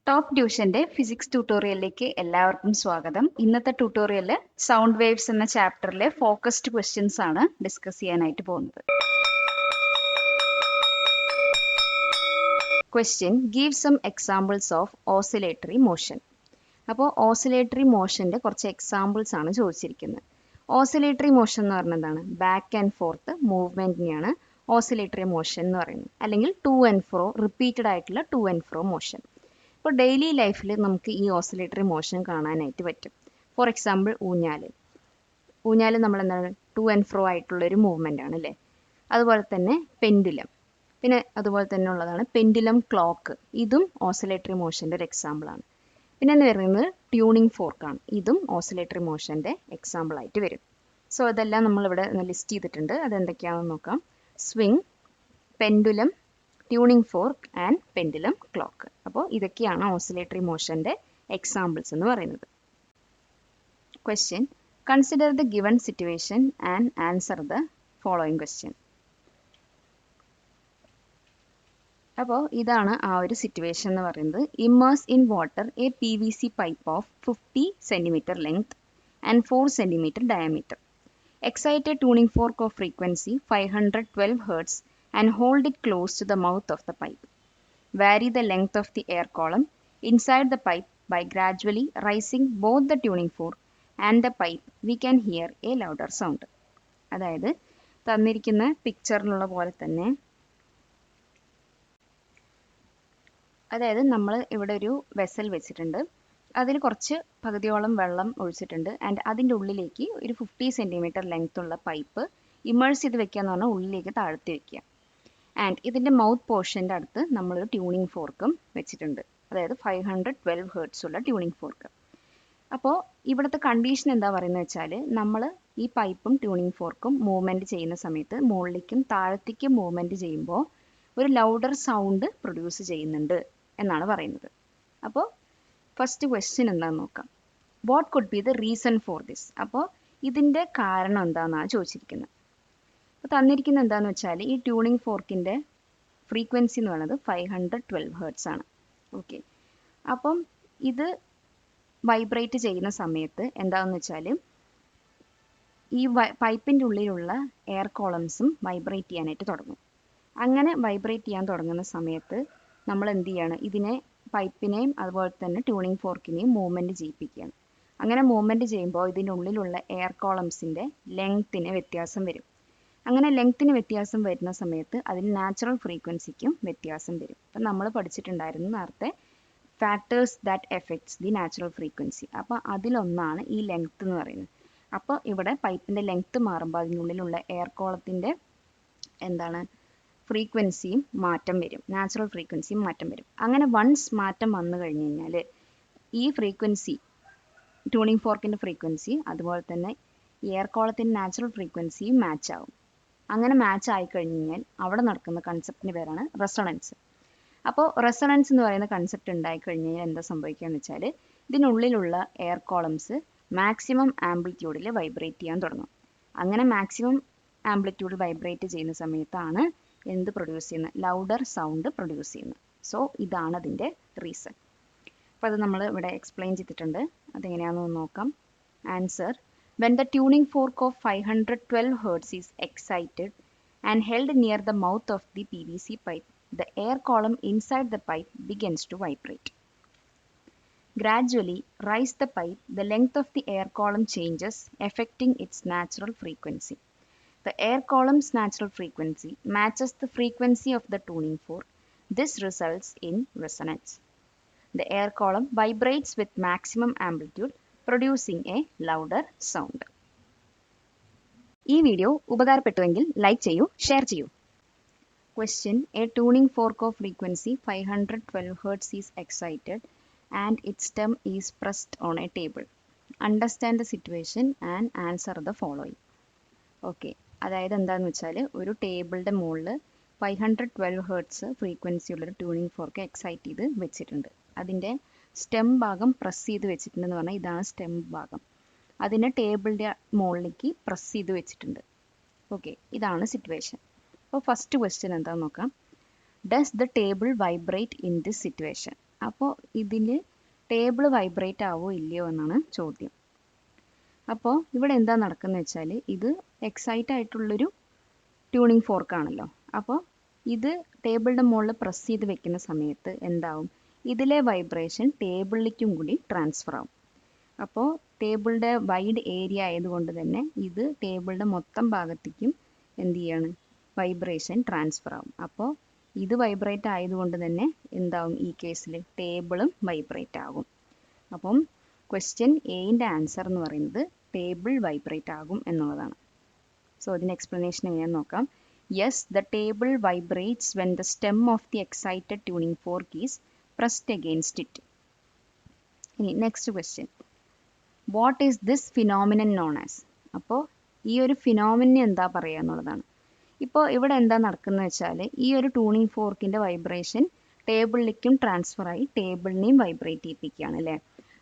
Top ട്യൂഷന്റെ physics ട്യൂട്ടോറിയലിലേക്ക് എല്ലാവർക്കും സ്വാഗതം. ഇന്നത്തെ ട്യൂട്ടോറിയലിൽ സൗണ്ട് വേവ്സ് എന്ന ചാപ്റ്ററിലെ ഫോക്കസ്ഡ് ക്വസ്റ്റ്യൻസ് ആണ് ഡിസ്കസ് ചെയ്യാനായിട്ട് പോകുന്നത്. Question give some examples of oscillatory motion. അപ്പോൾ ഓസിലേറ്ററി മോഷന്റെ കുറച്ച് എക്സാമ്പിൾസ് ആണ് ചോദിച്ചിരിക്കുന്നത്. ഓസിലേറ്ററി മോഷൻ എന്ന് പറഞ്ഞാൽ എന്താണ്? ബാക്ക് ആൻഡ് ഫോർത്ത് മൂവ്മെന്റിനെയാണ് ഓസിലേറ്ററി മോഷൻ എന്ന് പറയുന്നത്, അല്ലെങ്കിൽ ടു ആൻഡ് ഫ്രോ റിപ്പീറ്റഡ് ആയിട്ടുള്ള ടു ആൻഡ് ഫ്രോ മോഷൻ. ഇപ്പോൾ ഡെയിലി ലൈഫിൽ നമുക്ക് ഈ ഓസിലേറ്ററി മോഷൻ കാണാനായിട്ട് പറ്റും. ഫോർ എക്സാമ്പിൾ ഊഞ്ഞാൽ നമ്മൾ എന്താണ് ടു ആൻഡ് ഫ്രോ ആയിട്ടുള്ള ഒരു മൂവ്മെന്റ് ആണ് അല്ലേ. അതുപോലെ തന്നെ പെൻഡുലം, പിന്നെ അതുപോലെ തന്നെ ഉള്ളതാണ് പെൻഡുലം ക്ലോക്ക്. ഇതും ഓസിലേറ്ററി മോഷന്റെ ഒരു എക്സാമ്പിൾ ആണ്. പിന്നെ എന്ന് പറയുന്നത് ട്യൂണിംഗ് ഫോർക്കാണ്. ഇതും ഓസിലേറ്ററി മോഷന്റെ എക്സാമ്പിൾ ആയിട്ട് വരും. സോ ഇതെല്ലാം നമ്മൾ ഇവിടെ ലിസ്റ്റ് ചെയ്തിട്ടുണ്ട്. അതെന്തൊക്കെയാണെന്ന് നോക്കാം. Swing, pendulum, tuning fork and pendulum clock. അപ്പോൾ ഇതൊക്കെയാണ് ഓസിലേറ്ററി മോഷന്റെ എക്സാമ്പിൾസ് എന്ന് പറയുന്നത്. Question consider the given situation and answer the following question. അപ്പോൾ ഇതാണ് ആ ഒരു സിറ്റുവേഷൻ എന്ന് പറയുന്നത്. Immerse in water A PVC pipe off 50 centimetre length and 4 centimetre diameter. Excite a tuning fork of frequency 512 Hz and hold it close to the mouth of the pipe. Vary the length of the air column inside the pipe by gradually raising both the tuning fork and the pipe. We can hear a louder sound. അതായത് തന്നിരിക്കുന്ന പിക്ചറിലുള്ള പോലെ തന്നെ, അതായത് നമ്മൾ ഇവിടെ ഒരു vessel വെച്ചിട്ടുണ്ട്. അതിൽ കുറച്ച് പകുതിയോളം വെള്ളം ഒഴിച്ചിട്ടുണ്ട്. ആൻഡ് അതിൻ്റെ ഉള്ളിലേക്ക് ഒരു 50 സെൻറ്റിമീറ്റർ ലെങ്ത് ഉള്ള പൈപ്പ് ഇമേഴ്സ് ചെയ്ത് വെക്കുക എന്ന് പറഞ്ഞാൽ ഉള്ളിലേക്ക് താഴ്ത്തി വെക്കുക. ആൻഡ് ഇതിൻ്റെ മൗത്ത് പോർഷൻ്റെ അടുത്ത് നമ്മളൊരു ട്യൂണിംഗ് ഫോർക്കും വെച്ചിട്ടുണ്ട്. അതായത് 512 Hz ഉള്ള ട്യൂണിംഗ് ഫോർക്ക്. അപ്പോൾ ഇവിടുത്തെ കണ്ടീഷൻ എന്താ പറയുന്നത് വെച്ചാൽ, നമ്മൾ ഈ പൈപ്പും ട്യൂണിംഗ് ഫോർക്കും മൂവ്മെൻറ്റ് ചെയ്യുന്ന സമയത്ത് മുകളിലേക്കും താഴത്തേക്കും മൂവ്മെൻറ്റ് ചെയ്യുമ്പോൾ ഒരു ലൗഡർ സൗണ്ട് പ്രൊഡ്യൂസ് ചെയ്യുന്നുണ്ട് എന്നാണ് പറയുന്നത്. അപ്പോൾ ഫസ്റ്റ് ക്വസ്റ്റ്യൻ എന്താണെന്ന് നോക്കാം. What could be the reason for this? അപ്പോൾ ഇതിൻ്റെ കാരണം എന്താണെന്നാണ് ചോദിച്ചിരിക്കുന്നത്. അപ്പോൾ തന്നിരിക്കുന്നത് എന്താണെന്ന് വെച്ചാൽ, ഈ ട്യൂണിംഗ് ഫോർക്കിൻ്റെ ഫ്രീക്വൻസി എന്ന് പറയുന്നത് 512 Hz ആണ്. ഓക്കെ, അപ്പം ഇത് വൈബ്രേറ്റ് ചെയ്യുന്ന സമയത്ത് എന്താണെന്ന് വെച്ചാൽ, ഈ പൈപ്പിൻ്റെ ഉള്ളിലുള്ള എയർ കോളംസും വൈബ്രേറ്റ് ചെയ്യാനായിട്ട് തുടങ്ങും. അങ്ങനെ വൈബ്രേറ്റ് ചെയ്യാൻ തുടങ്ങുന്ന സമയത്ത് നമ്മൾ എന്ത് ചെയ്യാണ്? ഇതിനെ പൈപ്പിനെയും അതുപോലെ തന്നെ ട്യൂണിംഗ് ഫോർക്കിനെയും മൂവ്മെൻറ്റ് ചെയ്യിപ്പിക്കുകയാണ്. അങ്ങനെ മൂവ്മെൻറ്റ് ചെയ്യുമ്പോൾ ഇതിൻ്റെ ഉള്ളിലുള്ള എയർ കോളംസിൻ്റെ ലെങ്ത്തിന് വ്യത്യാസം വരും. അങ്ങനെ ലെങ്ത്തിന് വ്യത്യാസം വരുന്ന സമയത്ത് അതിൽ നാച്ചുറൽ ഫ്രീക്വൻസിക്കും വ്യത്യാസം വരും. അപ്പം നമ്മൾ പഠിച്ചിട്ടുണ്ടായിരുന്നു നേരത്തെ factors that effects the natural frequency. അപ്പോൾ അതിലൊന്നാണ് ഈ ലെങ്ത് എന്ന് പറയുന്നത്. അപ്പോൾ ഇവിടെ പൈപ്പിൻ്റെ ലെങ്ത് മാറുമ്പോൾ അതിനുള്ളിലുള്ള എയർ കോളത്തിൻ്റെ എന്താണ് ഫ്രീക്വൻസിയും മാറ്റം വരും, നാച്ചുറൽ ഫ്രീക്വൻസിയും മാറ്റം വരും. അങ്ങനെ വൺസ് മാറ്റം വന്നു കഴിഞ്ഞ് കഴിഞ്ഞാൽ ഈ ഫ്രീക്വൻസി, ട്യൂണിംഗ് ഫോർക്കിൻ്റെ ഫ്രീക്വൻസി അതുപോലെ തന്നെ എയർ കോളത്തിൻ്റെ നാച്ചുറൽ ഫ്രീക്വൻസിയും മാച്ച് ആവും. അങ്ങനെ മാച്ച് ആയി കഴിഞ്ഞ് കഴിഞ്ഞാൽ അവിടെ നടക്കുന്ന കൺസെപ്റ്റിൻ്റെ പേരാണ് റെസൊണൻസ്. അപ്പോൾ റെസൊണൻസ് എന്ന് പറയുന്ന കൺസെപ്റ്റ് ഉണ്ടായി കഴിഞ്ഞ് കഴിഞ്ഞാൽ എന്താ സംഭവിക്കുക എന്ന് വെച്ചാൽ, ഇതിനുള്ളിലുള്ള എയർ കോളംസ് മാക്സിമം ആംപ്ലിറ്റ്യൂഡിൽ വൈബ്രേറ്റ് ചെയ്യാൻ തുടങ്ങും. അങ്ങനെ മാക്സിമം ആംപ്ലിറ്റ്യൂഡിൽ വൈബ്രേറ്റ് ചെയ്യുന്ന സമയത്താണ് എന്ത് പ്രൊഡ്യൂസ് ചെയ്യുന്നത്? ലൗഡർ സൗണ്ട് പ്രൊഡ്യൂസ് ചെയ്യുന്നത്. സോ ഇതാണ് അതിൻ്റെ റീസൺ. അപ്പോൾ അത് നമ്മൾ ഇവിടെ എക്സ്പ്ലെയിൻ ചെയ്തിട്ടുണ്ട്. അതെങ്ങനെയാണെന്ന് നോക്കാം. Answer: when the tuning fork of 512 Hz is excited and held near the mouth of the PVC pipe, the air column inside the pipe begins to vibrate. Gradually raise the pipe, the length of the air column changes, affecting its natural frequency. The air column's natural frequency matches the frequency of the tuning fork. This results in resonance. The air column vibrates with maximum amplitude, producing a louder sound. ഈ video ഉപകാരപ്പെട്ടുവെങ്കിൽ like ചെയ്യൂ, share ചെയ്യൂ. Question: A tuning fork of frequency 512 Hz is excited and its stem is pressed on a table. Understand the situation and answer the following. Okay, അതായത് എന്താണെന്ന് വെച്ചാൽ, ഒരു ടേബിളിൻ്റെ മുകളിൽ 512 Hz frequency ഉള്ളൊരു ട്യൂണിംഗ് ഫോർക്ക് എക്സൈറ്റ് ചെയ്ത് വെച്ചിട്ടുണ്ട്. അതിൻ്റെ സ്റ്റെം ഭാഗം പ്രസ് ചെയ്ത് വെച്ചിട്ടുണ്ടെന്ന് പറഞ്ഞാൽ ഇതാണ് സ്റ്റെം ഭാഗം. അതിനെ ടേബിളിൻ്റെ മുകളിലേക്ക് പ്രസ് ചെയ്ത് വെച്ചിട്ടുണ്ട്. ഓക്കെ, ഇതാണ് സിറ്റുവേഷൻ. അപ്പോൾ ഫസ്റ്റ് ക്വസ്റ്റ്യൻ എന്താണെന്ന് നോക്കാം. Does the table vibrate in this situation? അപ്പോൾ ഇതിൽ ടേബിൾ വൈബ്രേറ്റ് ആവോ ഇല്ലയോ എന്നാണ് ചോദ്യം. അപ്പോൾ ഇവിടെ എന്താ നടക്കുന്നത് വെച്ചാൽ ഇത് എക്സൈറ്റ് ആയിട്ടുള്ളൊരു ട്യൂണിംഗ് ഫോർക്കാണല്ലോ. അപ്പോൾ ഇത് ടേബിളിൻ്റെ മുകളിൽ പ്രസ് ചെയ്ത് വെക്കുന്ന സമയത്ത് എന്താവും, ഇതിലെ വൈബ്രേഷൻ ടേബിളിലേക്കും കൂടി ട്രാൻസ്ഫർ ആവും. അപ്പോൾ ടേബിളിൻ്റെ വൈഡ് ഏരിയ ആയതുകൊണ്ട് തന്നെ ഇത് ടേബിളിൻ്റെ മൊത്തം ഭാഗത്തേക്കും എന്ത് ചെയ്യാണ്, വൈബ്രേഷൻ ട്രാൻസ്ഫർ ആവും. അപ്പോൾ ഇത് വൈബ്രേറ്റ് ആയതുകൊണ്ട് തന്നെ എന്താവും, ഈ കേസിൽ ടേബിളും വൈബ്രേറ്റ് ആകും. അപ്പം ക്വസ്റ്റ്യൻ എയിൻ്റെ ആൻസർ എന്ന് പറയുന്നത് ടേബിൾ വൈബ്രേറ്റ് ആകും എന്നുള്ളതാണ്. സോ ഇതിൻ്റെ എക്സ്പ്ലനേഷൻ എങ്ങനെയാണെന്ന് നോക്കാം. Yes, the table vibrates when the stem of the excited tuning fork is pressed against it. ഇനി next question, what is this phenomenon known as? അപ്പോൾ ഈ ഒരു ഫിനോമിനെ എന്താ പറയുക എന്നുള്ളതാണ്. ഇപ്പോൾ ഇവിടെ എന്താ നടക്കുന്നത് വെച്ചാൽ ഈ ഒരു ട്യൂണിംഗ് ഫോർക്കിൻ്റെ വൈബ്രേഷൻ ടേബിളിലേക്കും ട്രാൻസ്ഫർ ആയി ടേബിളിനെയും വൈബ്രേറ്റ് ചെയ്യിപ്പിക്കുകയാണ് അല്ലേ.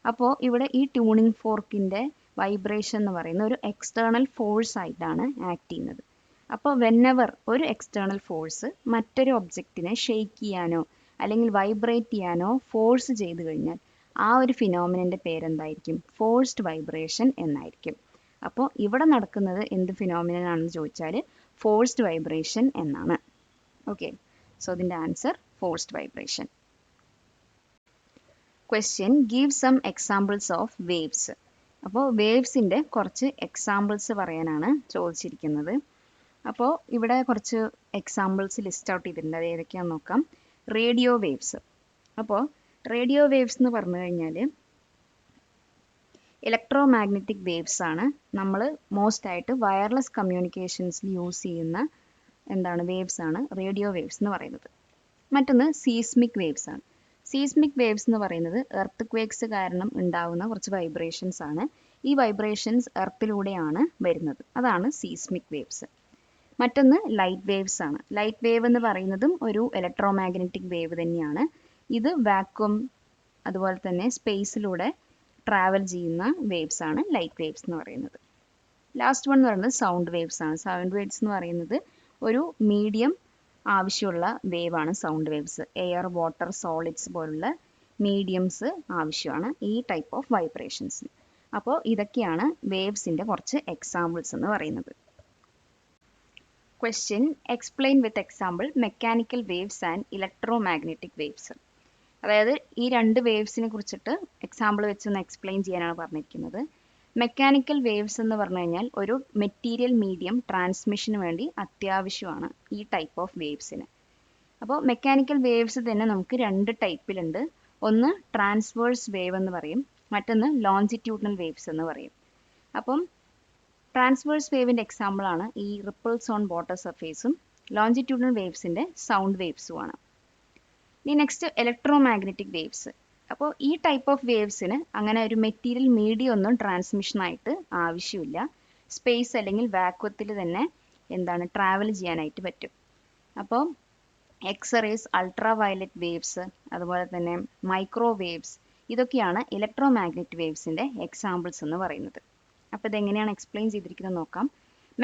അപ്പോൾ ഇവിടെ ഈ ട്യൂണിംഗ് ഫോർക്കിൻ്റെ വൈബ്രേഷൻ എന്ന് പറയുന്ന ഒരു എക്സ്റ്റേണൽ ഫോഴ്സ് ആയിട്ടാണ് ആക്ട് ചെയ്യുന്നത്. അപ്പോൾ വെന്നെവർ ഒരു എക്സ്റ്റേണൽ ഫോഴ്സ് മറ്റൊരു ഒബ്ജക്റ്റിനെ ഷെയ്ക്ക് ചെയ്യാനോ അല്ലെങ്കിൽ വൈബ്രേറ്റ് ചെയ്യാനോ ഫോഴ്സ് ചെയ്ത് കഴിഞ്ഞാൽ ആ ഒരു ഫിനോമിനൻ്റെ പേരെന്തായിരിക്കും, ഫോഴ്സ്ഡ് വൈബ്രേഷൻ എന്നായിരിക്കും. അപ്പോൾ ഇവിടെ നടക്കുന്നത് എന്ത് ഫിനോമിനൻ ആണെന്ന് ചോദിച്ചാൽ ഫോഴ്സ്ഡ് വൈബ്രേഷൻ എന്നാണ്. ഓക്കെ, സോ ഇതിൻ്റെ answer forced vibration. Question, give some examples of waves. അപ്പോൾ വേവ്സിൻ്റെ കുറച്ച് എക്സാമ്പിൾസ് പറയാനാണ് ചോദിച്ചിരിക്കുന്നത്. അപ്പോൾ ഇവിടെ കുറച്ച് എക്സാമ്പിൾസ് ലിസ്റ്റ് ഔട്ട് ചെയ്തിട്ടുണ്ട്. അത് ഏതൊക്കെയാണെന്ന് നോക്കാം. Radio waves. അപ്പോൾ റേഡിയോ വേവ്സ് എന്ന് പറഞ്ഞു കഴിഞ്ഞാൽ ഇലക്ട്രോ മാഗ്നറ്റിക് വേവ്സ് ആണ്. നമ്മൾ മോസ്റ്റ് ആയിട്ട് വയർലെസ് കമ്മ്യൂണിക്കേഷൻസിൽ യൂസ് ചെയ്യുന്ന വേവ്സ് ആണ് റേഡിയോ വേവ്സ് എന്ന് പറയുന്നത്. മറ്റൊന്ന് സീസ്മിക് വേവ്സ് ആണ്. സീസ്മിക് വേവ്സ് എന്ന് പറയുന്നത് എർത്ത് ക്വേക്സ് കാരണം ഉണ്ടാകുന്ന കുറച്ച് വൈബ്രേഷൻസ് ആണ്. ഈ വൈബ്രേഷൻസ് എർത്തിലൂടെയാണ് വരുന്നത്. അതാണ് സീസ്മിക് വേവ്സ്. മറ്റൊന്ന് ലൈറ്റ് വേവ്സ് ആണ്. ലൈറ്റ് വേവ് എന്ന് പറയുന്നതും ഒരു ഇലക്ട്രോ മാഗ്നറ്റിക് വേവ് തന്നെയാണ്. ഇത് വാക്വം അതുപോലെ തന്നെ സ്പേസിലൂടെ ട്രാവൽ ചെയ്യുന്ന വേവ്സ് ആണ് ലൈറ്റ് വേവ്സ് എന്ന് പറയുന്നത്. ലാസ്റ്റ് വൺ എന്ന് പറയുന്നത് സൗണ്ട് വേവ്സ് ആണ്. സൗണ്ട് വേവ്സ് എന്ന് പറയുന്നത് ഒരു മീഡിയം ആവശ്യമുള്ള വേവ് ആണ് sound waves. Air, water, solids പോലുള്ള മീഡിയംസ് ആവശ്യമാണ് ഈ ടൈപ്പ് ഓഫ് വൈബ്രേഷൻസ്. അപ്പോൾ ഇതൊക്കെയാണ് വേവ്സിൻ്റെ കുറച്ച് എക്സാമ്പിൾസ് എന്ന് പറയുന്നത്. Question, explain with example mechanical waves and electro magnetic waves. അതായത് ഈ രണ്ട് വേവ്സിനെ കുറിച്ചിട്ട് എക്സാമ്പിൾ വെച്ചൊന്ന് എക്സ്പ്ലെയിൻ ചെയ്യാനാണ് പറഞ്ഞിരിക്കുന്നത്. മെക്കാനിക്കൽ വേവ്സ് എന്ന് പറഞ്ഞു കഴിഞ്ഞാൽ ഒരു മെറ്റീരിയൽ മീഡിയം ട്രാൻസ്മിഷന് വേണ്ടി അത്യാവശ്യമാണ് ഈ ടൈപ്പ് ഓഫ് വേവ്സിന്. അപ്പോൾ മെക്കാനിക്കൽ വേവ്സ് തന്നെ നമുക്ക് രണ്ട് ടൈപ്പിലുണ്ട്. ഒന്ന് ട്രാൻസ്വേഴ്സ് വേവ് എന്ന് പറയും, മറ്റൊന്ന് ലോഞ്ചിറ്റ്യൂഡിനൽ വേവ്സ് എന്ന് പറയും. അപ്പം ട്രാൻസ്വേഴ്സ് വേവിൻ്റെ എക്സാമ്പിളാണ് ഈ റിപ്പിൾസ് ഓൺ വാട്ടർ സർഫേസും ലോഞ്ചിറ്റ്യൂഡിനൽ വേവ്സിൻ്റെ സൗണ്ട് വേവ്സുമാണ്. ഇനി നെക്സ്റ്റ് ഇലക്ട്രോ മാഗ്നറ്റിക് വേവ്സ്. അപ്പോൾ ഈ ടൈപ്പ് ഓഫ് വേവ്സിന് അങ്ങനെ ഒരു മെറ്റീരിയൽ മീഡിയം ഒന്നും ട്രാൻസ്മിഷനായിട്ട് ആവശ്യമില്ല. സ്പേസ് അല്ലെങ്കിൽ വാക്വത്തിൽ തന്നെ ട്രാവൽ ചെയ്യാനായിട്ട് പറ്റും. അപ്പോൾ എക്സ്റേസ്, അൾട്രാ വയലറ്റ് വേവ്സ്, അതുപോലെ തന്നെ മൈക്രോവേവ്സ്, ഇതൊക്കെയാണ് ഇലക്ട്രോ മാഗ്നറ്റിക് വേവ്സിൻ്റെ എക്സാമ്പിൾസ് എന്ന് പറയുന്നത്. അപ്പോൾ ഇതെങ്ങനെയാണ് എക്സ്പ്ലെയിൻ ചെയ്തിരിക്കുന്നത് നോക്കാം.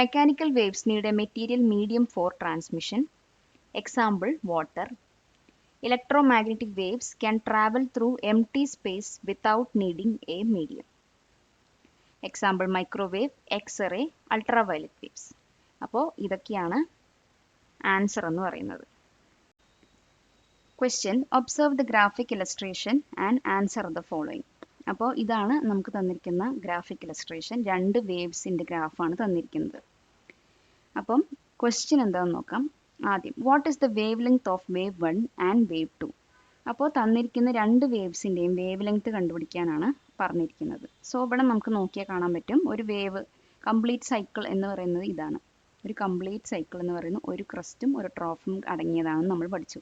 Mechanical waves need A material medium four transmission. Example water. Electromagnetic waves can travel through empty space without needing a medium. Example microwave, X-ray, ultraviolet waves. അപ്പോൾ ഇതൊക്കെയാണ് answer എന്ന് പറയുന്നത്. Question, observe the graphic illustration and answer the following. അപ്പോൾ ഇതാണ് നമുക്ക് തന്നിരിക്കുന്ന graphic illustration. രണ്ട് വേവ്സിൻ്റെ ഗ്രാഫാണ് തന്നിരിക്കുന്നത്. അപ്പം ക്വസ്റ്റ്യൻ എന്താണെന്ന് നോക്കാം. ആദ്യം, what is the wave length of wave 1 and wave 2? അപ്പോൾ തന്നിരിക്കുന്ന രണ്ട് വേവ്സിൻ്റെയും വേവ് ലെങ്ത് കണ്ടുപിടിക്കാനാണ് പറഞ്ഞിരിക്കുന്നത്. സോ ഇവിടെ നമുക്ക് നോക്കിയാൽ കാണാൻ പറ്റും ഒരു വേവ് കംപ്ലീറ്റ് സൈക്കിൾ എന്ന് പറയുന്നത് ഇതാണ്. ഒരു കംപ്ലീറ്റ് സൈക്കിൾ എന്ന് പറയുന്നത് ഒരു ക്രസ്റ്റും ഒരു ട്രോഫും അടങ്ങിയതാണെന്ന് നമ്മൾ പഠിച്ചു.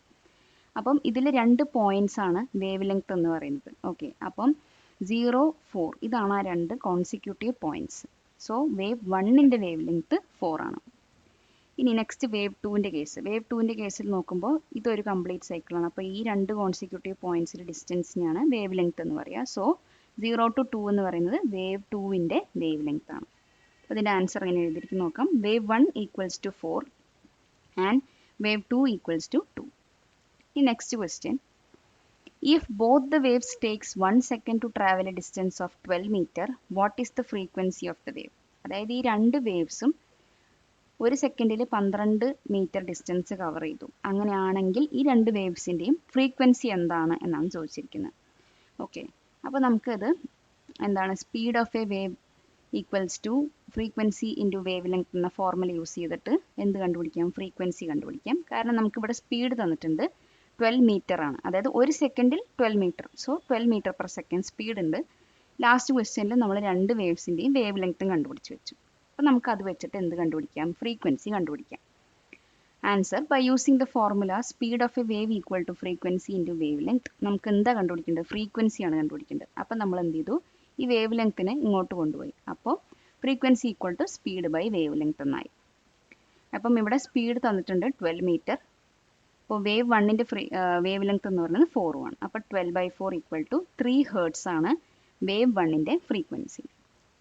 അപ്പം ഇതിൽ രണ്ട് പോയിന്റ്സ് ആണ് വേവ് ലെങ്ത് എന്ന് പറയുന്നത്. ഓക്കെ, അപ്പം 0, 4 ഇതാണ് ആ രണ്ട് കോൺസിക്യൂട്ടീവ് പോയിന്റ്സ്. സോ വേവ് 1ൻ്റെ വേവ് ലെങ്ത് 4 ആണ്. ഇനി നെക്സ്റ്റ് വേവ് 2ൻ്റെ കേസ്. വേവ് 2ൻ്റെ കേസിൽ നോക്കുമ്പോൾ ഇതൊരു കംപ്ലീറ്റ് സൈക്കിളാണ്. അപ്പോൾ ഈ രണ്ട് കോൺസിക്യൂട്ടീവ് പോയിന്റ്സിൻ്റെ ഡിസ്റ്റൻസിനെയാണ് വേവ് ലെങ്ത് എന്ന് പറയുക. സോ 0 to 2 എന്ന് പറയുന്നത് വേവ് 2ൻ്റെ വേവ് ലെങ്ത് ആണ്. അപ്പോൾ ഇതിൻ്റെ ആൻസർ എങ്ങനെ എഴുതിയിരിക്കും നോക്കാം. Wave 1 equals to 4 and wave 2 equals to 2. ഈ next question, If both the waves takes 1 second to travel a distance of 12 meter, what is the frequency of the wave? അതായത് ഈ രണ്ട് വേവ്സും ഒരു സെക്കൻഡിൽ 12 മീറ്റർ ഡിസ്റ്റൻസ് കവർ ചെയ്തു. അങ്ങനെയാണെങ്കിൽ ഈ രണ്ട് വേവ്സിൻ്റെയും ഫ്രീക്വൻസി എന്താണ് എന്നാണ് ചോദിച്ചിരിക്കുന്നത്. ഓക്കെ, അപ്പോൾ നമുക്കത് എന്താണ് speed of a wave equals to frequency into wavelength എന്ന ഫോർമുല യൂസ് ചെയ്തിട്ട് എന്ത് കണ്ടുപിടിക്കാം? ഫ്രീക്വൻസി കണ്ടുപിടിക്കാം. കാരണം നമുക്കിവിടെ സ്പീഡ് തന്നിട്ടുണ്ട് 12 മീറ്റർ ആണ്. അതായത് ഒരു സെക്കൻഡിൽ 12 metre. So 12 metre per second speed ഉണ്ട്. ലാസ്റ്റ് ക്വസ്റ്റ്യനിൽ നമ്മൾ രണ്ട് വേവ്സിൻ്റെയും വേവ് ലെങ്ത്തും കണ്ടുപിടിച്ച് വെച്ചു. അപ്പോൾ നമുക്ക് അത് വെച്ചിട്ട് എന്ത് കണ്ടുപിടിക്കാം? ഫ്രീക്വൻസി കണ്ടുപിടിക്കാം. Answer by using the formula speed of a wave equal to frequency into wavelength. നമുക്ക് എന്താ കണ്ടുപിടിക്കേണ്ടത്? ഫ്രീക്വൻസിയാണ് കണ്ടുപിടിക്കേണ്ടത്. അപ്പം നമ്മൾ എന്ത് ചെയ്തു? ഈ വേവ് ലെങ്ത്തിനെ ഇങ്ങോട്ട് കൊണ്ടുപോയി. അപ്പോൾ frequency equal to speed by wavelength എന്നായി. അപ്പം ഇവിടെ സ്പീഡ് തന്നിട്ടുണ്ട് 12 മീറ്റർ. അപ്പോൾ വേവ് വണ്ണിൻ്റെ വേവ് ലെങ്ത് എന്ന് പറയുന്നത് 4 ആണ്. അപ്പോൾ 12/4 ഈക്വൽ ടു 3 ഹേർട്സ് ആണ് വേവ് വണ്ണിൻ്റെ ഫ്രീക്വൻസി.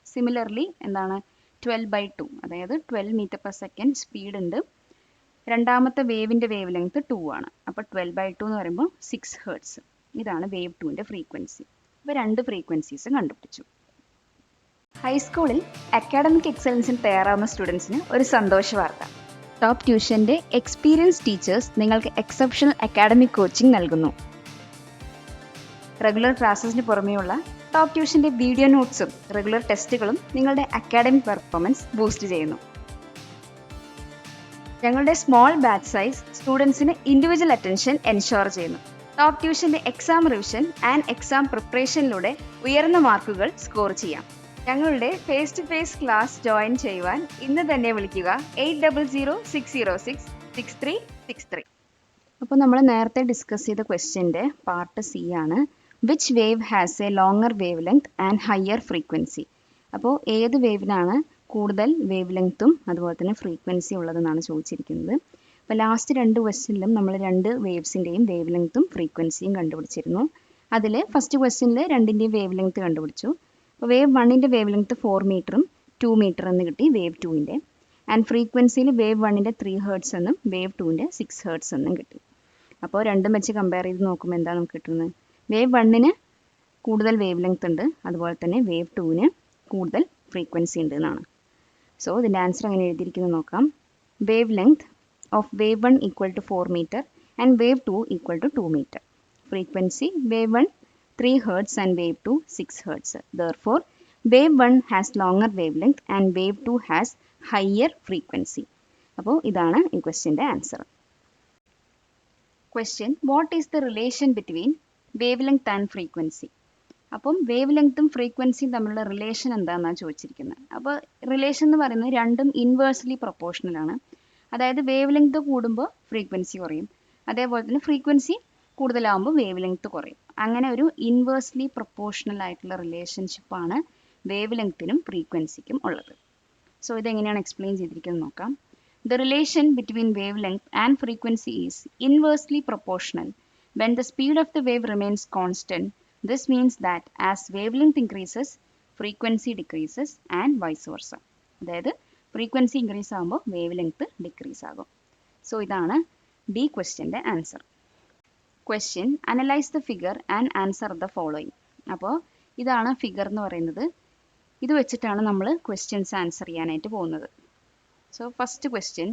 സിമിലർലി എന്താണ് 12/2, അതായത് 12 മീറ്റർ പെർ സെക്കൻഡ് സ്പീഡ് ഉണ്ട്. രണ്ടാമത്തെ വേവിൻ്റെ വേവ് ലെങ്ത് 2 ആണ്. അപ്പോൾ 12/2 എന്ന് പറയുമ്പോൾ 6 ഹേർട്സ്. ഇതാണ് വേവ് 2ൻ്റെ ഫ്രീക്വൻസി. അപ്പോൾ രണ്ട് ഫ്രീക്വൻസീസ് കണ്ടുപിടിച്ചു. ഹൈസ്കൂളിൽ അക്കാഡമിക് എക്സലൻസിന് തയ്യാറാവുന്ന സ്റ്റുഡൻസിന് ഒരു സന്തോഷ വാർത്ത. ടോപ്പ് ട്യൂഷൻ്റെ എക്സ്പീരിയൻസ് ടീച്ചേഴ്സ് നിങ്ങൾക്ക് എക്സെപ്ഷണൽ അക്കാഡമിക് കോച്ചിങ് നൽകുന്നു. റെഗുലർ ക്ലാസ്സസിന് പുറമെയുള്ള ടോപ്പ് ട്യൂഷൻ്റെ വീഡിയോ നോട്ട്സും റെഗുലർ ടെസ്റ്റുകളും നിങ്ങളുടെ അക്കാഡമിക് പെർഫോമൻസ് ബൂസ്റ്റ് ചെയ്യുന്നു. ഞങ്ങളുടെ സ്മോൾ ബാച്ച് സൈസ് സ്റ്റുഡൻസിന് ഇൻഡിവിജ്വൽ അറ്റൻഷൻ എൻഷുർ ചെയ്യുന്നു. ടോപ്പ് ട്യൂഷൻ്റെ എക്സാം റിവിഷൻ ആൻഡ് എക്സാം പ്രിപ്പറേഷനിലൂടെ ഉയർന്ന മാർക്കുകൾ സ്കോർ ചെയ്യാം. ഞങ്ങളുടെ face to face class join ചെയ്യുവാൻ ഇന്ന് തന്നെ വിളിക്കുക 8006066363. അപ്പോൾ നമ്മൾ നേരത്തെ ഡിസ്കസ് ചെയ്ത ക്വസ്റ്റ്യൻ്റെ പാർട്ട് സി ആണ്. Which wave has A longer wave length and higher frequency? അപ്പോൾ ഏത് വേവിനാണ് കൂടുതൽ വേവ് ലെങ്ത്തും അതുപോലെ തന്നെ ഫ്രീക്വൻസി ഉള്ളതെന്നാണ് ചോദിച്ചിരിക്കുന്നത്. അപ്പോൾ ലാസ്റ്റ് രണ്ട് ക്വസ്റ്റ്യനിലും നമ്മൾ രണ്ട് വേവ്സിൻ്റെയും വേവ് ലെങ്ത്തും ഫ്രീക്വൻസിയും കണ്ടുപിടിച്ചിരുന്നു. അതിൽ ഫസ്റ്റ് ക്വസ്റ്റ്യനിൽ രണ്ടിൻ്റെയും വേവ് ലെങ്ത്ത് കണ്ടുപിടിച്ചു. അപ്പോൾ വേവ് വണ്ണിൻ്റെ വേവ് ലെങ്ത്ത് 4 മീറ്ററും 2 മീറ്റർ എന്ന് കിട്ടി വേവ് 2ൻ്റെ. ആൻഡ് ഫ്രീക്വൻസിയിൽ വേവ് വണ്ണിൻ്റെ 3 ഹേർട്സ് എന്നും വേവ് 2ൻ്റെ 6 ഹേർട്സ് എന്നും കിട്ടി. അപ്പോൾ രണ്ടും വെച്ച് കമ്പയർ ചെയ്ത് നോക്കുമ്പോൾ എന്താ നമുക്ക് കിട്ടുന്നത്? വേവ് വണ്ണിന് കൂടുതൽ വേവ് ലെങ്ത് ഉണ്ട്, അതുപോലെ തന്നെ വേവ് 2ന് കൂടുതൽ ഫ്രീക്വൻസി ഉണ്ട് എന്നാണ്. സോ ഇതിൻ്റെ ആൻസർ അങ്ങനെ എഴുതിയിരിക്കുന്നത് നോക്കാം. Wavelength of wave 1 equal to 4 metre and wave 2 equal to 2 metre. Frequency wave 1 3 hertz and wave 2 6 hertz. Therefore, wave 1 has longer wavelength and wave 2 has higher frequency. അപ്പോൾ ഇതാണ് ഈ ക്വസ്റ്റ്യൻ്റെ answer. Question, what is the relation between wavelength and frequency? അപ്പം wave ലെങ്ത്തും ഫ്രീക്വൻസിയും തമ്മിലുള്ള relation എന്താണെന്നാണ് ചോദിച്ചിരിക്കുന്നത്. അപ്പോൾ റിലേഷൻ എന്ന് പറയുന്നത് രണ്ടും ഇൻവേഴ്സ്ലി പ്രൊപ്പോർഷണലാണ്. അതായത് വേവ് ലെങ്ത് കൂടുമ്പോൾ ഫ്രീക്വൻസി കുറയും, അതേപോലെ തന്നെ ഫ്രീക്വൻസി കൂടുതലാകുമ്പോൾ വേവ് ലെങ്ത് കുറയും. അങ്ങനെ ഒരു ഇൻവേഴ്സ്ലി പ്രൊപ്പോർഷണൽ ആയിട്ടുള്ള റിലേഷൻഷിപ്പാണ് വേവ് ലെങ്ത്തിനും ഫ്രീക്വൻസിക്കും ഉള്ളത്. സോ ഇതെങ്ങനെയാണ് എക്സ്പ്ലെയിൻ ചെയ്തിരിക്കുന്നത് നോക്കാം. The relation between wavelength and frequency is inversely proportional when the speed of the wave remains constant. This means that as wavelength increases frequency decreases and vice versa. അതായത് frequency increase ആകുമ്പോൾ wavelength decrease ആകും. So ഇതാണ് the ക്വസ്റ്റ്യൻ്റെ answer. Question, analyse the figure and answer the following. അപ്പോൾ ഇതാണ് figure എന്ന് പറയുന്നത്. ഇത് വെച്ചിട്ടാണ് നമ്മൾ ക്വസ്റ്റ്യൻസ് ആൻസർ ചെയ്യാനായിട്ട് പോകുന്നത്. So first question,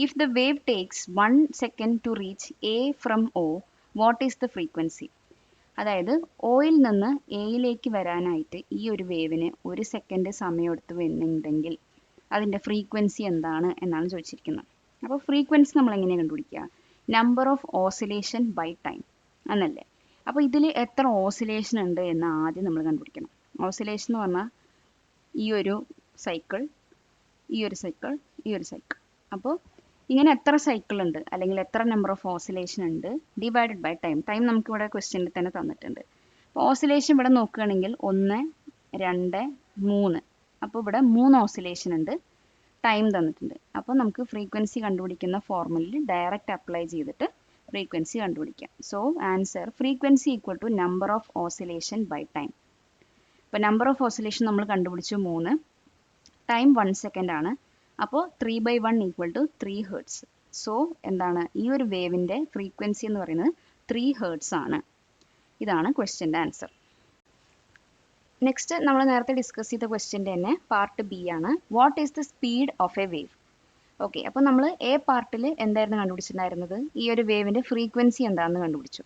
if the wave takes 1 second to reach A from O, what is the frequency? അതായത് ഒയിൽ നിന്ന് എയിലേക്ക് വരാനായിട്ട് ഈ ഒരു വേവിന് 1 സെക്കൻഡ് സമയമെടുത്ത് വരുന്നുണ്ടെങ്കിൽ അതിൻ്റെ ഫ്രീക്വൻസി എന്താണ് എന്നാണ് ചോദിച്ചിരിക്കുന്നത്. അപ്പോൾ ഫ്രീക്വൻസി നമ്മൾ എങ്ങനെ കണ്ടുപിടിക്കുക? Number of oscillation by time എന്നല്ലേ. അപ്പോൾ ഇതിൽ എത്ര ഓസിലേഷൻ ഉണ്ട് എന്ന് ആദ്യം നമ്മൾ കണ്ടുപിടിക്കണം. ഓസിലേഷൻ എന്ന് പറഞ്ഞാൽ ഈ ഒരു സൈക്കിൾ, ഈ ഒരു സൈക്കിൾ, ഈ ഒരു സൈക്കിൾ. അപ്പോൾ ഇങ്ങനെ എത്ര സൈക്കിൾ ഉണ്ട് അല്ലെങ്കിൽ എത്ര നമ്പർ ഓഫ് ഓസിലേഷൻ ഉണ്ട് ഡിവൈഡഡ് ബൈ ടൈം. ടൈം നമുക്ക് ഇവിടെ ക്വസ്റ്റ്യനിൽ തന്നെ തന്നിട്ടുണ്ട്. അപ്പോൾ ഓസിലേഷൻ ഇവിടെ നോക്കുകയാണെങ്കിൽ 1 2 3. അപ്പോൾ ഇവിടെ 3 ഓസിലേഷൻ ഉണ്ട്, ടൈം തന്നിട്ടുണ്ട്. അപ്പോൾ നമുക്ക് ഫ്രീക്വൻസി കണ്ടുപിടിക്കുന്ന ഫോർമുലയിൽ ഡയറക്റ്റ് അപ്ലൈ ചെയ്തിട്ട് ഫ്രീക്വൻസി കണ്ടുപിടിക്കാം. So answer frequency equal to number of oscillation by time. ഇപ്പോൾ നമ്പർ ഓഫ് ഓസിലേഷൻ നമ്മൾ കണ്ടുപിടിച്ചു 3, ടൈം 1 സെക്കൻഡ് ആണ്. അപ്പോൾ 3/1 ഈക്വൽ ടു 3 ഹേർട്സ്. സോ എന്താണ് ഈ ഒരു വേവിൻ്റെ ഫ്രീക്വൻസി എന്ന് പറയുന്നത് 3 ഹേർട്സ് ആണ്. ഇതാണ് ക്വസ്റ്റ്യൻ്റെ ആൻസർ. നെക്സ്റ്റ് നമ്മൾ നേരത്തെ ഡിസ്കസ് ചെയ്ത ക്വസ്റ്റ്യൻ്റെ തന്നെ പാർട്ട് ബി ആണ്. What is the speed of a wave? Okay, അപ്പോൾ നമ്മൾ എ പാർട്ടിൽ എന്തായിരുന്നു കണ്ടുപിടിച്ചിട്ടുണ്ടായിരുന്നത്? ഈ ഒരു വേവിൻ്റെ ഫ്രീക്വൻസി എന്താണെന്ന് കണ്ടുപിടിച്ചു.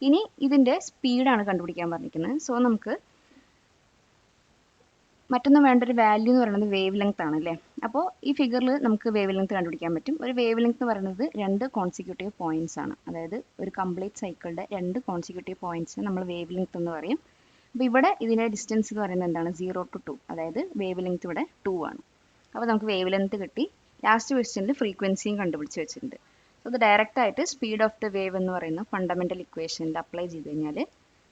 ഇനി ഇതിൻ്റെ സ്പീഡാണ് കണ്ടുപിടിക്കാൻ പറഞ്ഞിരിക്കുന്നത്. സോ നമുക്ക് മറ്റൊന്നും വേണ്ട, ഒരു വാല്യൂ എന്ന് പറയുന്നത് വേവ് ലെങ്ത് ആണ് അല്ലേ. അപ്പോൾ ഈ ഫിഗറിൽ നമുക്ക് വേവ് ലെങ്ത് കണ്ടുപിടിക്കാൻ പറ്റും. ഒരു വേവ് ലെങ്ത് എന്ന് പറയുന്നത് 2 കോൺസിക്യൂട്ടീവ് പോയിന്റ്സ് ആണ്. അതായത് ഒരു കംപ്ലീറ്റ് സൈക്കിളിൻ്റെ 2 കോൺസിക്യൂട്ടീവ് പോയിന്റ്സിന് നമ്മൾ വേവ് ലെങ്ത് എന്ന് പറയും. അപ്പോൾ ഇവിടെ ഇതിൻ്റെ ഡിസ്റ്റൻസ് എന്ന് പറയുന്നത് എന്താണ്? 0 to 2. അതായത് വേവ് ലെങ്ത് ഇവിടെ 2 ആണ്. അപ്പോൾ നമുക്ക് വേവ് ലെങ്ത് കിട്ടി. ലാസ്റ്റ് ക്വസ്റ്റ്യനിൽ ഫ്രീക്വൻസിയും കണ്ടുപിടിച്ച് വെച്ചിട്ടുണ്ട്. സോ ഇത് ഡയറക്റ്റ് ആയിട്ട് സ്പീഡ് ഓഫ് ദ വേവ് എന്ന് പറയുന്ന ഫണ്ടമെന്റൽ ഇക്വേഷനിൽ അപ്ലൈ ചെയ്ത് കഴിഞ്ഞാൽ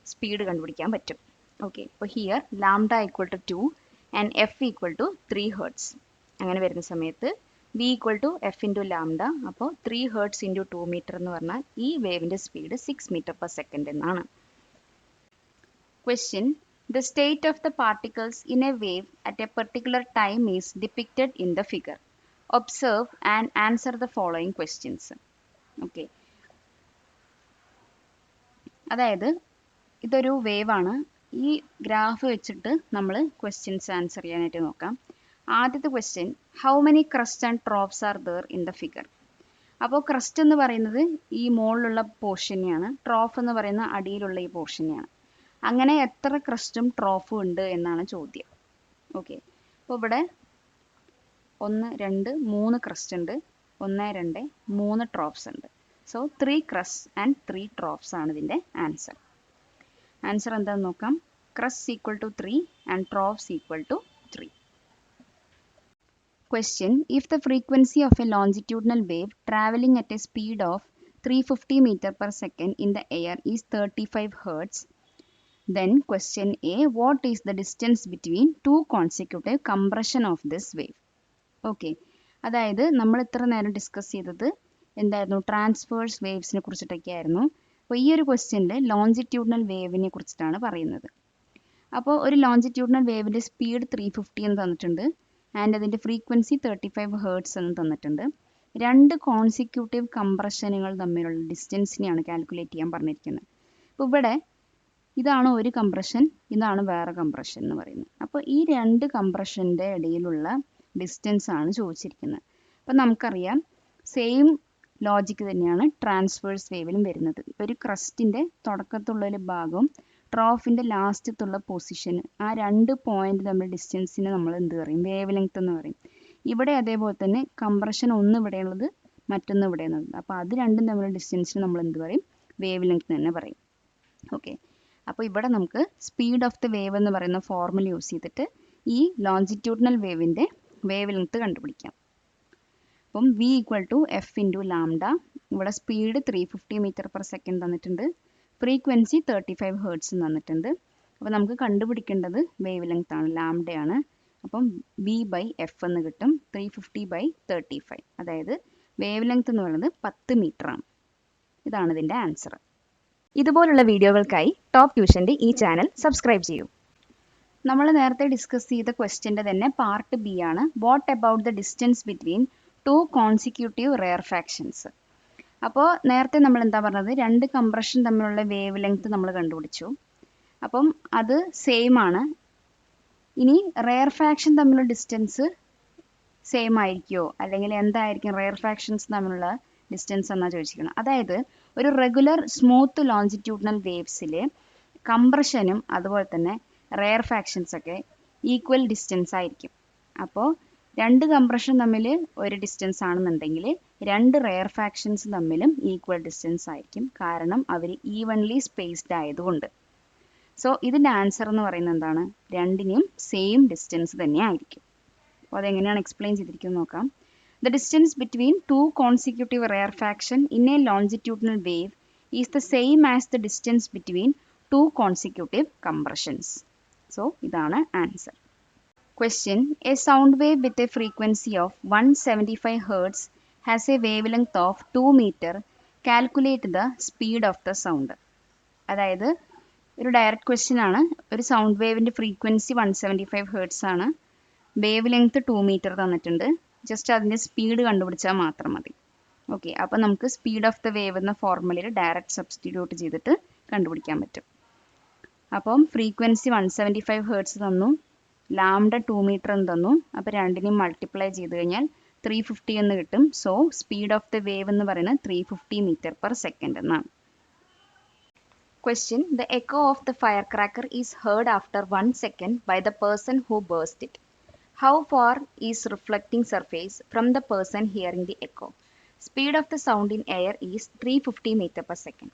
സ്പീഡ് കണ്ടുപിടിക്കാൻ പറ്റും. ഓക്കെ, അപ്പോൾ here lambda equal to 2 and F equal to 3 hertz. അങ്ങനെ വരുന്ന സമയത്ത് V equal to F into lambda. അപ്പോൾ 3 ഹെർട്സ് ഇൻറ്റു 2 മീറ്റർ എന്ന് പറഞ്ഞാൽ ഈ വേവിൻ്റെ സ്പീഡ് 6 മീറ്റർ പെർ സെക്കൻഡ് എന്നാണ്. Question: The state of the particles in a wave at a particular time is depicted in the figure. Observe and answer the following questions. Okay. അതായത് ഇതൊരു wave ആണ്. ഈ graph വെച്ചിട്ട് നമ്മൾ questions answer ചെയ്യാനായിട്ട് നോക്കാം. ആദ്യത്തെ question: how many crest and tropes are there in the figure? അപ്പോൾ ക്രസ്റ്റ് എന്ന് പറയുന്നത് ഈ മുകളിലുള്ള പോർഷനെയാണ്, ട്രോഫ് എന്ന് പറയുന്ന അടിയിലുള്ള ഈ പോർഷനെയാണ്. അങ്ങനെ എത്ര ക്രസ്റ്റും ട്രോഫും ഉണ്ട് എന്നാണ് ചോദ്യം. ഓക്കെ, അപ്പോൾ ഇവിടെ 1, 2, 3 ക്രസ്റ്റ് ഉണ്ട്, 1, 2, 3 ട്രോപ്സ് ഉണ്ട്. സോ 3 ക്രസ്റ്റ് ആൻഡ് 3 ട്രോപ്സ് ആണ് ഇതിൻ്റെ ആൻസർ. ആൻസർ എന്താണെന്ന് നോക്കാം. Crest equal to 3 and troughs equal to 3. Question: If the frequency of a longitudinal wave traveling at a speed of 350 meter per second in the air is 35 hertz, then question A: what is the distance between two consecutive compression of this wave? Okay, അതായത് നമ്മൾ ഇത്ര നേരം discuss ചെയ്തത് എന്തായിരുന്നു? Transverse waves കുറിച്ചിട്ടൊക്കെയായിരുന്നു. അപ്പോൾ ഈ ഒരു ക്വസ്റ്റ്യനിൽ ലോഞ്ചിറ്റ്യൂഡിനൽ വേവിനെ കുറിച്ചിട്ടാണ് പറയുന്നത്. അപ്പോൾ ഒരു ലോഞ്ചിറ്റ്യൂഡിനൽ വേവിൻ്റെ സ്പീഡ് 350 എന്ന് തന്നിട്ടുണ്ട് ആൻഡ് അതിൻ്റെ ഫ്രീക്വൻസി 35 ഹേർട്സ് എന്ന് തന്നിട്ടുണ്ട്. 2 കോൺസിക്യൂട്ടീവ് കംപ്രഷനുകൾ തമ്മിലുള്ള ഡിസ്റ്റൻസിനെയാണ് കാൽക്കുലേറ്റ് ചെയ്യാൻ പറഞ്ഞിരിക്കുന്നത്. അപ്പോൾ ഇവിടെ ഇതാണ് ഒരു കംപ്രഷൻ, ഇതാണ് വേറെ കംപ്രഷൻ എന്ന് പറയുന്നത്. അപ്പോൾ ഈ 2 കംപ്രഷൻ്റെ ഇടയിലുള്ള ഡിസ്റ്റൻസ് ആണ് ചോദിച്ചിരിക്കുന്നത്. അപ്പോൾ നമുക്കറിയാം സെയിം ലോജിക്ക് തന്നെയാണ് ട്രാൻസ്വേഴ്സ് വേവിലും വരുന്നത്. ഒരു ക്രസ്റ്റിൻ്റെ തുടക്കത്തുള്ള ഒരു ഭാഗവും ട്രോഫിൻ്റെ ലാസ്റ്റത്തുള്ള പൊസിഷൻ, ആ 2 പോയിന്റ് തമ്മിൽ ഡിസ്റ്റൻസിന് നമ്മൾ എന്ത് പറയും? വേവ് ലെങ്ത് എന്ന് പറയും. ഇവിടെ അതേപോലെ തന്നെ കംപ്രഷൻ ഒന്ന് ഇവിടെയുള്ളത്, മറ്റൊന്ന് ഇവിടെയുള്ളത്. അപ്പോൾ അത് രണ്ടും തമ്മിലുള്ള ഡിസ്റ്റൻസിന് നമ്മൾ എന്ത് പറയും? വേവ് ലെങ്ത് തന്നെ പറയും. ഓക്കെ, അപ്പോൾ ഇവിടെ നമുക്ക് സ്പീഡ് ഓഫ് ദ വേവ് എന്ന് പറയുന്ന ഫോർമുല യൂസ് ചെയ്തിട്ട് ഈ ലോഞ്ചിറ്റ്യൂഡിനൽ വേവിൻ്റെ വേവ് ലെങ്ത് കണ്ടുപിടിക്കാം. അപ്പം V equal to F into lambda. ഇവിടെ സ്പീഡ് 350 മീറ്റർ പെർ സെക്കൻഡ് തന്നിട്ടുണ്ട്, ഫ്രീക്വൻസി 35 ഹേർട്സ് തന്നിട്ടുണ്ട്. അപ്പോൾ നമുക്ക് കണ്ടുപിടിക്കേണ്ടത് വേവ് ലെങ്ത് ആണ്, ലാംഡയാണ്. അപ്പം വി ബൈ എഫ് എന്ന് കിട്ടും 350 ബൈ 35. അതായത് വേവ് ലെങ്ത് എന്ന് പറയുന്നത് 10 മീറ്റർ ആണ്. ഇതാണ് ഇതിൻ്റെ ആൻസർ. ഇതുപോലുള്ള വീഡിയോകൾക്കായി ടോപ്പ് ട്യൂഷൻ്റെ ഈ ചാനൽ സബ്സ്ക്രൈബ് ചെയ്യൂ. നമ്മൾ നേരത്തെ ഡിസ്കസ് ചെയ്ത ക്വസ്റ്റ്യൻ്റെ തന്നെ പാർട്ട് ബി ആണ്. What about the distance between 2 consecutive rarefactions? അപ്പോൾ നേരത്തെ നമ്മൾ എന്താ പറഞ്ഞത്? 2 കംപ്രഷൻ തമ്മിലുള്ള വേവ് ലെങ്ത് നമ്മൾ കണ്ടുപിടിച്ചു. അപ്പം അത് സെയിം ആണ്. ഇനി റെയർഫാക്ഷൻ തമ്മിലുള്ള ഡിസ്റ്റൻസ് സെയിം ആയിരിക്കുമോ, അല്ലെങ്കിൽ എന്തായിരിക്കും റെയർഫാക്ഷൻസ് തമ്മിലുള്ള ഡിസ്റ്റൻസ് എന്നാണ് ചോദിച്ചിരിക്കുന്നത്. അതായത് ഒരു റെഗുലർ സ്മൂത്ത് ലോഞ്ചിറ്റ്യൂഡിനൽ വേവ്സിൽ കംപ്രഷനും അതുപോലെ തന്നെ റെയർഫാക്ഷൻസ് ഒക്കെ ഈക്വൽ ഡിസ്റ്റൻസ് ആയിരിക്കും. അപ്പോൾ 2 കംപ്രഷൻ തമ്മിൽ ഒരു ഡിസ്റ്റൻസ് ആണെന്നുണ്ടെങ്കിൽ 2 റെയർഫാക്ഷൻസ് തമ്മിലും ഈക്വൽ ഡിസ്റ്റൻസ് ആയിരിക്കും, കാരണം അവർ ഈവൻലി സ്പേസ്ഡ് ആയതുകൊണ്ട്. സോ ഇതിൻ്റെ ആൻസർ എന്ന് പറയുന്നത് എന്താണ്? രണ്ടിനും സെയിം ഡിസ്റ്റൻസ് തന്നെ ആയിരിക്കും. അപ്പോൾ അതെങ്ങനെയാണ് എക്സ്പ്ലെയിൻ ചെയ്തിരിക്കുന്നത് നോക്കാം. The distance between 2 consecutive rarefaction in a longitudinal wave is the same as the distance between 2 consecutive compressions. So, ഇതാണ് answer. Question: A sound wave with a frequency of 175 Hz has a wavelength of 2 meter. Calculate the speed of the sound. അതായത് ഒരു direct question ആണ്. ഒരു sound വേവിൻ്റെ frequency 175 Hz ആണ്, wave length 2 metre തന്നിട്ടുണ്ട്. Just അതിൻ്റെ speed കണ്ടുപിടിച്ചാൽ മാത്രം മതി. ഓക്കെ, അപ്പോൾ നമുക്ക് സ്പീഡ് ഓഫ് ദ വേവ് എന്ന ഫോർമുലയിൽ ഡയറക്റ്റ് സബ്സ്റ്റിറ്റ്യൂട്ട് ചെയ്തിട്ട് കണ്ടുപിടിക്കാൻ പറ്റും. അപ്പം ഫ്രീക്വൻസി 175 ഹേർട്സ് തന്നു, ലാംഡ 2 മീറ്റർ എന്ന് തന്നു. അപ്പോൾ രണ്ടിനെയും മൾട്ടിപ്ലൈ ചെയ്ത് കഴിഞ്ഞാൽ 350 എന്ന് കിട്ടും. So speed of the wave എന്ന് പറയുന്നത് 350 മീറ്റർ പെർ സെക്കൻഡ് എന്നാണ്. Question: The echo of the firecracker is heard after 1 second by the person who burst it. How far is reflecting surface from the person hearing the echo? Speed of the sound in air is 350 meter per second.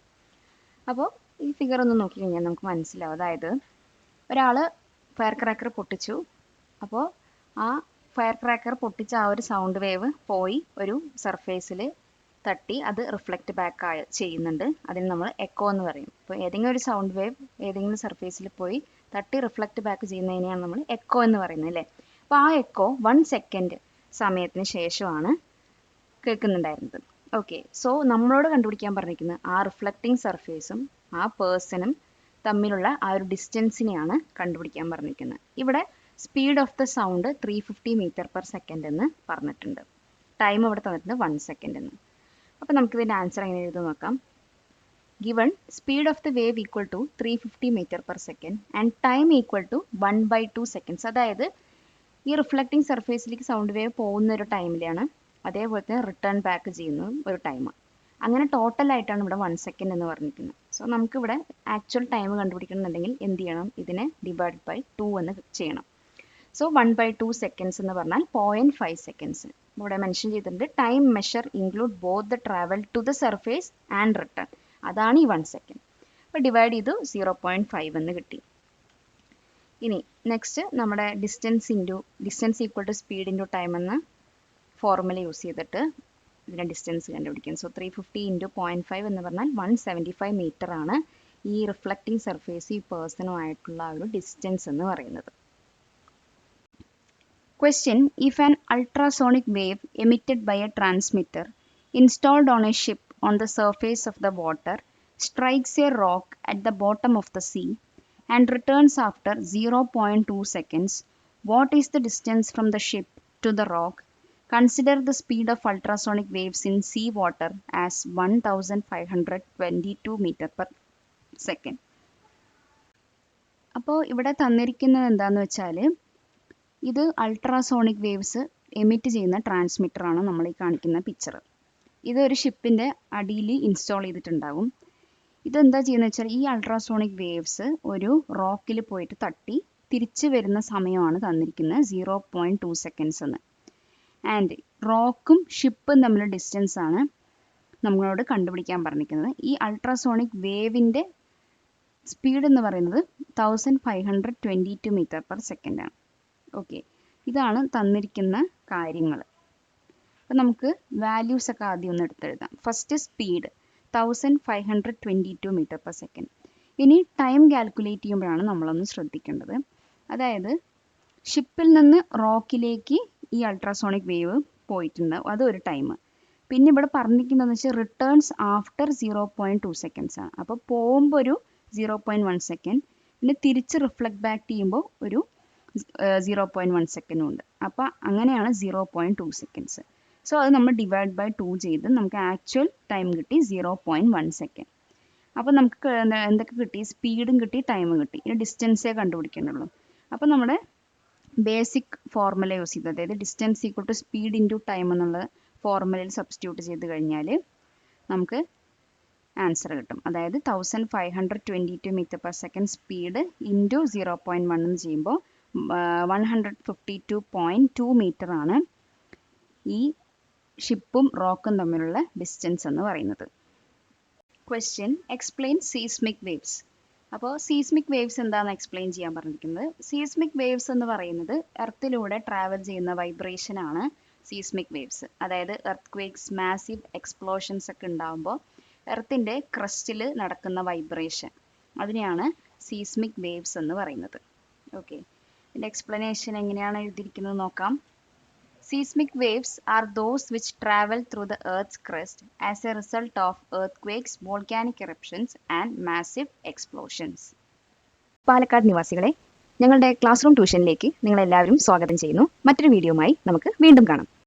അപ്പോൾ ഈ figure ഒന്ന് നോക്കി കഴിഞ്ഞാൽ നമുക്ക് മനസ്സിലാവും. അതായത് ഒരാൾ fire cracker പൊട്ടിച്ചു. അപ്പോൾ ആ ഫയർ ക്രാക്കർ പൊട്ടിച്ച ആ ഒരു സൗണ്ട് വേവ് പോയി ഒരു സർഫേസിൽ തട്ടി അത് റിഫ്ലക്റ്റ് ബാക്ക് ചെയ്യുന്നുണ്ട്. അതിന് നമ്മൾ എക്കോ എന്ന് പറയും. അപ്പോൾ ഏതെങ്കിലും ഒരു സൗണ്ട് വേവ് ഏതെങ്കിലും സർഫേസിൽ പോയി തട്ടി റിഫ്ലക്റ്റ് ബാക്ക് ചെയ്യുന്നതിനെയാണ് നമ്മൾ എക്കോ എന്ന് പറയുന്നത് അല്ലേ. അപ്പോൾ ആ എക്കോ 1 സെക്കൻഡ് സമയത്തിന് ശേഷമാണ് കേൾക്കുന്നുണ്ടായിരുന്നത്. ഓക്കെ, സോ നമ്മളോട് കണ്ടുപിടിക്കാൻ പറഞ്ഞിരിക്കുന്നത് ആ റിഫ്ലക്റ്റിംഗ് സർഫേസും ആ പേഴ്സണും തമ്മിലുള്ള ആ ഒരു ഡിസ്റ്റൻസിനെയാണ് കണ്ടുപിടിക്കാൻ പറഞ്ഞിരിക്കുന്നത്. ഇവിടെ speed of the sound 350 metre per second എന്ന് പറഞ്ഞിട്ടുണ്ട്. ടൈം ഇവിടെ തന്നിട്ടുണ്ട് 1 സെക്കൻഡ് എന്ന്. അപ്പോൾ നമുക്കിതിൻ്റെ ആൻസർ എങ്ങനെ എഴുതി നോക്കാം. Given speed of the wave equal to 350 metre per second and time equal to 1/2 seconds. അതായത് ഈ റിഫ്ലക്റ്റിംഗ് സർഫേസിലേക്ക് സൗണ്ട് വേവ് പോകുന്ന ഒരു ടൈമിലാണ്, അതേപോലെ തന്നെ റിട്ടേൺ ബാക്ക് ചെയ്യുന്ന ഒരു ടൈം. അങ്ങനെ ടോട്ടലായിട്ടാണ് ഇവിടെ 1 സെക്കൻഡ് എന്ന് പറഞ്ഞിരിക്കുന്നത്. സോ നമുക്കിവിടെ ആക്ച്വൽ ടൈം കണ്ടുപിടിക്കണമെന്നുണ്ടെങ്കിൽ എന്ത് ചെയ്യണം, ഇതിനെ ഡിവൈഡ് ബൈ 2 എന്ന് ചെയ്യണം. സോ 1/2 സെക്കൻഡ്സ് എന്ന് പറഞ്ഞാൽ 0.5 സെക്കൻഡ്സ്. ഇവിടെ മെൻഷൻ ചെയ്തിട്ടുണ്ട് time measure include both the travel to the surface and return. അതാണ് ഈ 1 സെക്കൻഡ്. അപ്പോൾ ഡിവൈഡ് ചെയ്തു 0.5 എന്ന് കിട്ടി. ഇനി നെക്സ്റ്റ് നമ്മുടെ distance equal to speed into time എന്ന ഫോർമുല യൂസ് ചെയ്തിട്ട് ഇതിൻ്റെ ഡിസ്റ്റൻസ് കണ്ടുപിടിക്കും. സോ 350 × 0.5 എന്ന് പറഞ്ഞാൽ 175 മീറ്റർ ആണ് ഈ റിഫ്ലക്റ്റിംഗ് സർഫേസ് ഈ പേഴ്സണുമായിട്ടുള്ള ഒരു ഡിസ്റ്റൻസ് എന്ന് പറയുന്നത്. Question: If an ultrasonic wave emitted by a transmitter installed on a ship on the surface of the water strikes a rock at the bottom of the sea and returns after 0.2 seconds, what is the distance from the ship to the rock? Consider the speed of ultrasonic waves in sea water as 1522 meter per second. അപ്പോൾ ഇവിടെ തന്നിരിക്കുന്നത് എന്താണെന്ന് വെച്ചാൽ ഇത് ultrasonic waves emit ചെയ്യുന്ന ട്രാൻസ്മിറ്ററാണ് നമ്മൾ ഈ കാണിക്കുന്ന പിക്ചർ. ഇതൊരു ഷിപ്പിൻ്റെ അടിയിൽ ഇൻസ്റ്റാൾ ചെയ്തിട്ടുണ്ടാകും. ഇതെന്താ ചെയ്യുന്നത് വെച്ചാൽ ഈ അൾട്രാസോണിക് വേവ്സ് ഒരു റോക്കിൽ പോയിട്ട് തട്ടി തിരിച്ചു വരുന്ന സമയമാണ് തന്നിരിക്കുന്നത് 0.2 സെക്കൻഡ്സ് എന്ന്. ആൻഡ് റോക്കും ഷിപ്പും തമ്മിലുള്ള ഡിസ്റ്റൻസ് ആണ് നമ്മളോട് കണ്ടുപിടിക്കാൻ പറഞ്ഞിരിക്കുന്നത്. ഈ അൾട്രാസോണിക് വേവിൻ്റെ സ്പീഡ് എന്ന് പറയുന്നത് 1522 മീറ്റർ പെർ സെക്കൻഡ് ആണ്. ഓക്കെ, ഇതാണ് തന്നിരിക്കുന്ന കാര്യങ്ങൾ. അപ്പോൾ നമുക്ക് വാല്യൂസ് ഒക്കെ ആദ്യം ഒന്ന് എടുത്തെഴുതാം. First speed 1522 metre per second. ഇനി ടൈം കാൽക്കുലേറ്റ് ചെയ്യുമ്പോഴാണ് നമ്മളൊന്ന് ശ്രദ്ധിക്കേണ്ടത്. അതായത് ഷിപ്പിൽ നിന്ന് റോക്കിലേക്ക് ഈ അൾട്രാസോണിക് വേവ് പോയിട്ടുണ്ട്, അതൊരു ടൈം. പിന്നെ ഇവിടെ പറഞ്ഞിരിക്കുന്നതെന്ന് വെച്ചാൽ റിട്ടേൺസ് ആഫ്റ്റർ 0.2 സെക്കൻഡ്സ് ആണ്. അപ്പോൾ പോകുമ്പോൾ ഒരു 0.1 സെക്കൻഡ്, പിന്നെ തിരിച്ച് റിഫ്ലക്ട് ബാക്ക് ചെയ്യുമ്പോൾ ഒരു 0.1 സെക്കൻഡും ഉണ്ട്. അപ്പോൾ അങ്ങനെയാണ് 0.2 സെക്കൻഡ്സ്. സോ അത് നമ്മൾ ഡിവൈഡ് ബൈ 2 ചെയ്ത് നമുക്ക് ആക്ച്വൽ ടൈം കിട്ടി 0.1 സെക്കൻഡ്. അപ്പോൾ നമുക്ക് എന്തൊക്കെ കിട്ടി, സ്പീഡും കിട്ടി, ടൈമും കിട്ടി. ഇനി ഡിസ്റ്റൻസേ കണ്ടുപിടിക്കേണ്ടുള്ളൂ. അപ്പോൾ നമ്മുടെ ബേസിക് ഫോർമുല യൂസ് ചെയ്ത്, അതായത് distance equal to speed into time എന്നുള്ള ഫോർമുലയിൽ സബ്സ്റ്റിറ്റ്യൂട്ട് ചെയ്ത് കഴിഞ്ഞാൽ നമുക്ക് ആൻസർ കിട്ടും. അതായത് 1522 metre per second speed into 0.1 എന്ന് ചെയ്യുമ്പോൾ 152.2 മീറ്റർ ആണ് ഈ ഷിപ്പും റോക്കും തമ്മിലുള്ള ഡിസ്റ്റൻസ് എന്ന് പറയുന്നത്. Question: explain seismic waves. അപ്പോൾ സീസ്മിക് വേവ്സ് എന്താണെന്ന് എക്സ്പ്ലെയിൻ ചെയ്യാൻ പറഞ്ഞിരിക്കുന്നത്. സീസ്മിക് വേവ്സ് എന്ന് പറയുന്നത് എർത്തിലൂടെ ട്രാവൽ ചെയ്യുന്ന വൈബ്രേഷൻ ആണ് സീസ്മിക് വേവ്സ്. അതായത് എർത്ത് ക്വേക്സ്, മാസീവ് എക്സ്പ്ലോഷൻസ് ഒക്കെ ഉണ്ടാകുമ്പോൾ എർത്തിൻ്റെ ക്രസ്റ്റിൽ നടക്കുന്ന വൈബ്രേഷൻ, അതിനെയാണ് സീസ്മിക് വേവ്സ് എന്ന് പറയുന്നത്. ഓക്കെ, ഇതിൻ്റെ എക്സ്പ്ലനേഷൻ എങ്ങനെയാണ് എഴുതിയിരിക്കുന്നത് നോക്കാം. Seismic waves are those which travel through the Earth's crust as a result of earthquakes, volcanic eruptions and massive explosions. Palakkad നിവാസികളെ, ഞങ്ങളുടെ ക്ലാസ് റൂം ട്യൂഷനിലേക്ക് നിങ്ങളെല്ലാവരും സ്വാഗതം ചെയ്യുന്നു. മറ്റൊരു വീഡിയോയുമായി നമുക്ക് വീണ്ടും കാണാം.